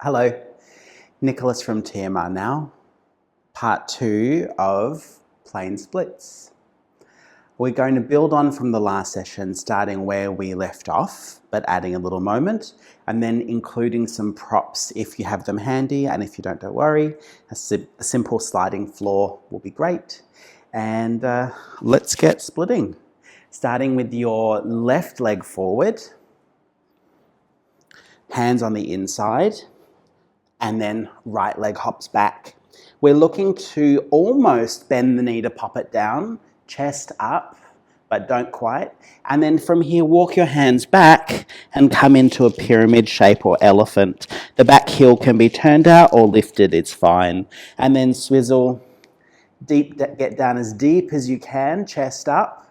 Hello, Nicholas from TMR now, part 2 of plane splits. We're going to build on from the last session, starting where we left off, but adding a little moment, and then including some props if you have them handy, and if you don't worry. A simple sliding floor will be great. And let's get splitting. Starting with your left leg forward, hands on the inside, and then right leg hops back. We're looking to almost bend the knee to pop it down, chest up, but don't quite. And then from here, walk your hands back and come into a pyramid shape or elephant. The back heel can be turned out or lifted, it's fine. And then swizzle, get down as deep as you can, chest up.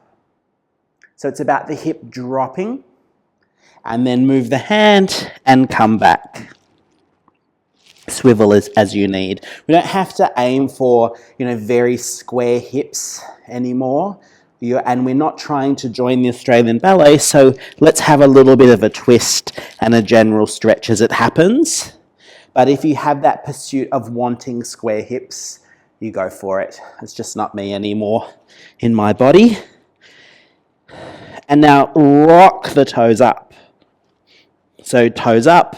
So it's about the hip dropping. And then move the hand and come back. Swivel as you need. We don't have to aim for, very square hips anymore. And we're not trying to join the Australian ballet, so let's have a little bit of a twist and a general stretch as it happens. But if you have that pursuit of wanting square hips, you go for it. It's just not me anymore in my body. And now rock the toes up. So toes up.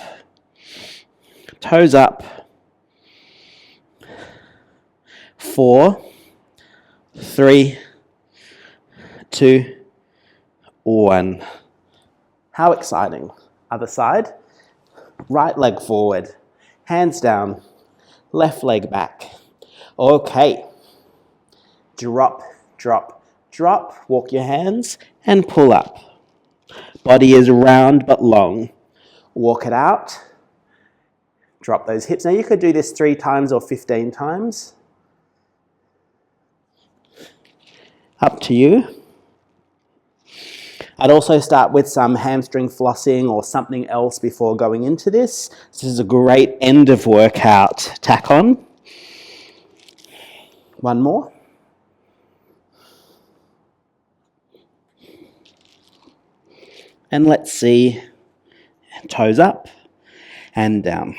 Toes up. 4, 3, 2, 1. How exciting. Other side. Right leg forward. Hands down. Left leg back. Okay. Drop, drop, drop. Walk your hands and pull up. Body is round but long. Walk it out. Drop those hips. Now you could do this 3 times or 15 times. Up to you. I'd also start with some hamstring flossing or something else before going into this. This is a great end of workout tack on. One more. And let's see. Toes up and down.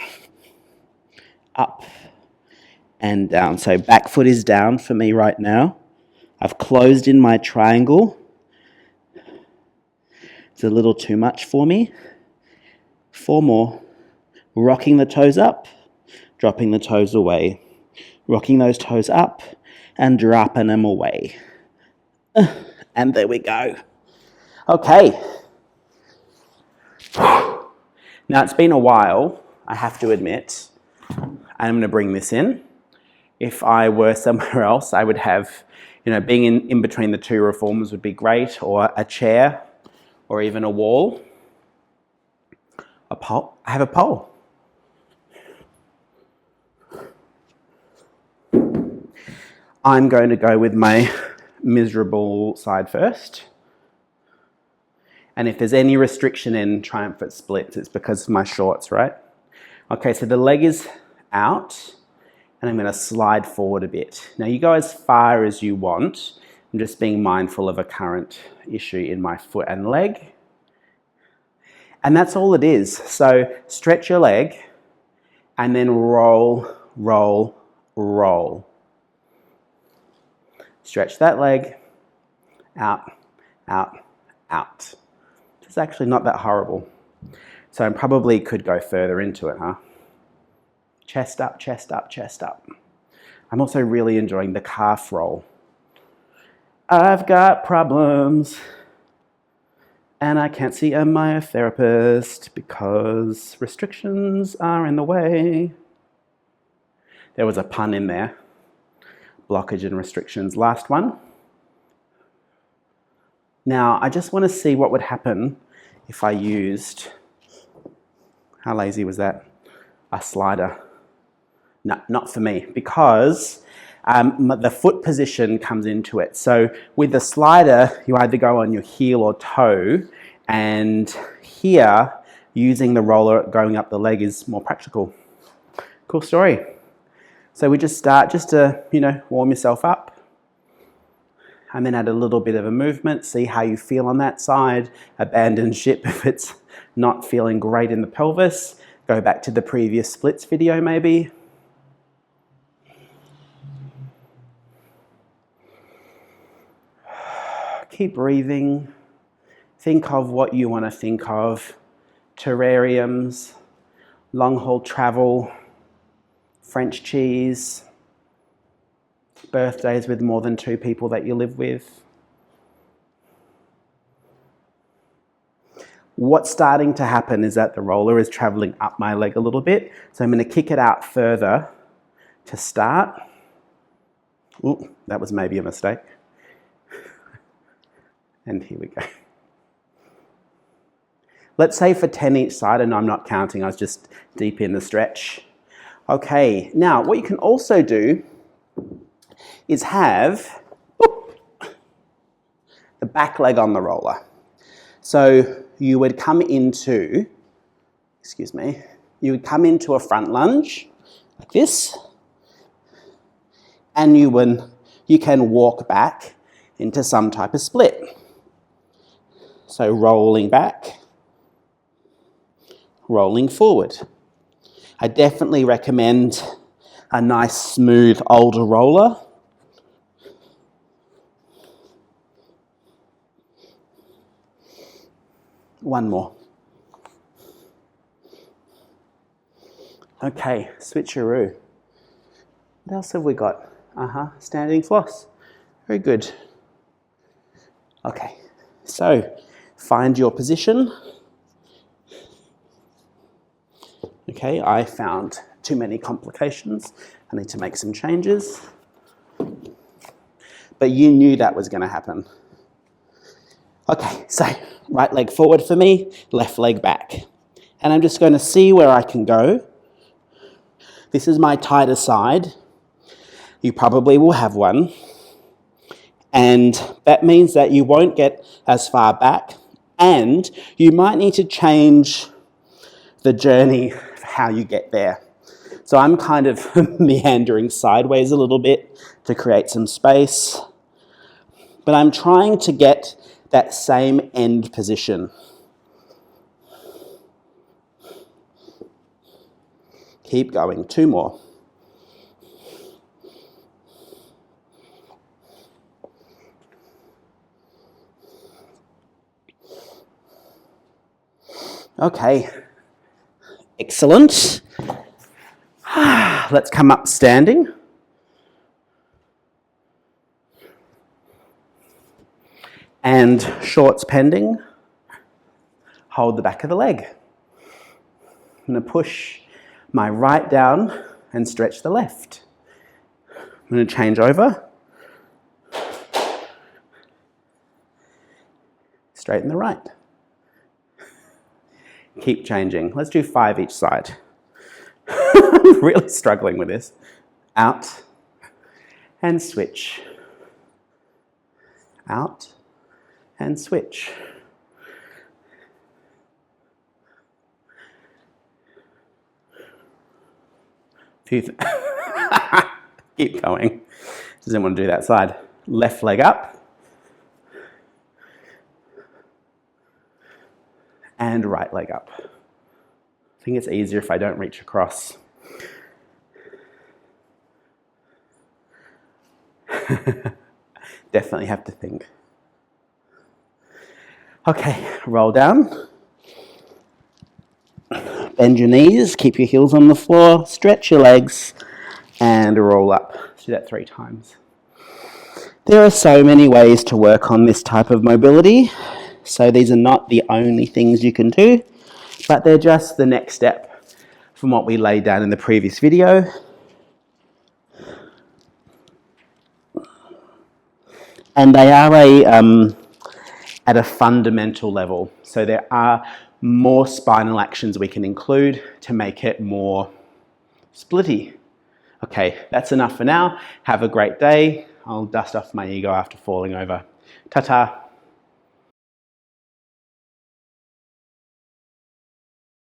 Up and down. So back foot is down for me right now. I've closed in my triangle. It's a little too much for me. 4 more. Rocking the toes up, dropping the toes away. Rocking those toes up and dropping them away. And there we go. Okay. Now it's been a while, I have to admit. I'm going to bring this in. If I were somewhere else, I would have, being in between the 2 reformers would be great, or a chair, or even a wall. A pole. I have a pole. I'm going to go with my miserable side first. And if there's any restriction in triumphant splits, it's because of my shorts, right? Okay, so the leg is out, and I'm going to slide forward a bit. Now you go as far as you want. I'm just being mindful of a current issue in my foot and leg. And that's all it is. So stretch your leg, and then roll, roll, roll. Stretch that leg, out, out, out. It's actually not that horrible. So I probably could go further into it, huh? Chest up, chest up, chest up. I'm also really enjoying the calf roll. I've got problems and I can't see a myotherapist because restrictions are in the way. There was a pun in there. Blockage and restrictions. Last one. Now, I just want to see what would happen if I used, how lazy was that? A slider. No, not for me, because the foot position comes into it. So with the slider, you either go on your heel or toe, and here, using the roller going up the leg is more practical. Cool story. So we just start just to, warm yourself up. And then add a little bit of a movement, see how you feel on that side, abandon ship if it's not feeling great in the pelvis, Go back to the previous splits video maybe. Keep breathing. Think of what you want to think of. Terrariums, long haul travel, French cheese, birthdays with more than 2 people that you live with. What's starting to happen is that the roller is traveling up my leg a little bit. So I'm going to kick it out further to start. Ooh, that was maybe a mistake. And here we go. Let's say for 10 each side, and I'm not counting, I was just deep in the stretch. Okay, now what you can also do is have the back leg on the roller. So you would come into, you would come into a front lunge like this, and you can walk back into some type of split. So rolling back, rolling forward. I definitely recommend a nice smooth older roller. One more. Okay, switcheroo. What else have we got? Standing floss. Very good. Okay, so find your position. Okay, I found too many complications. I need to make some changes. But you knew that was going to happen. Okay, so right leg forward for me, left leg back. And I'm just going to see where I can go. This is my tighter side. You probably will have one. And that means that you won't get as far back. And you might need to change the journey of how you get there. So I'm kind of meandering sideways a little bit to create some space. But I'm trying to get that same end position. Keep going, 2 more. Okay, excellent. Let's come up standing. And shorts pending, hold the back of the leg. I'm going to push my right down and stretch the left. I'm going to change over. Straighten the right. Keep changing. Let's do 5 each side. I'm really struggling with this. Out and switch. Out and switch. Keep going. Doesn't want to do that side. Left leg up. And right leg up. I think it's easier if I don't reach across. Definitely have to think. Okay, roll down. Bend your knees, keep your heels on the floor, stretch your legs, and roll up. Let's do that 3 times. There are so many ways to work on this type of mobility. So these are not the only things you can do, but they're just the next step from what we laid down in the previous video. And they are at a fundamental level. So there are more spinal actions we can include to make it more splitty. Okay, that's enough for now. Have a great day. I'll dust off my ego after falling over. Ta-ta.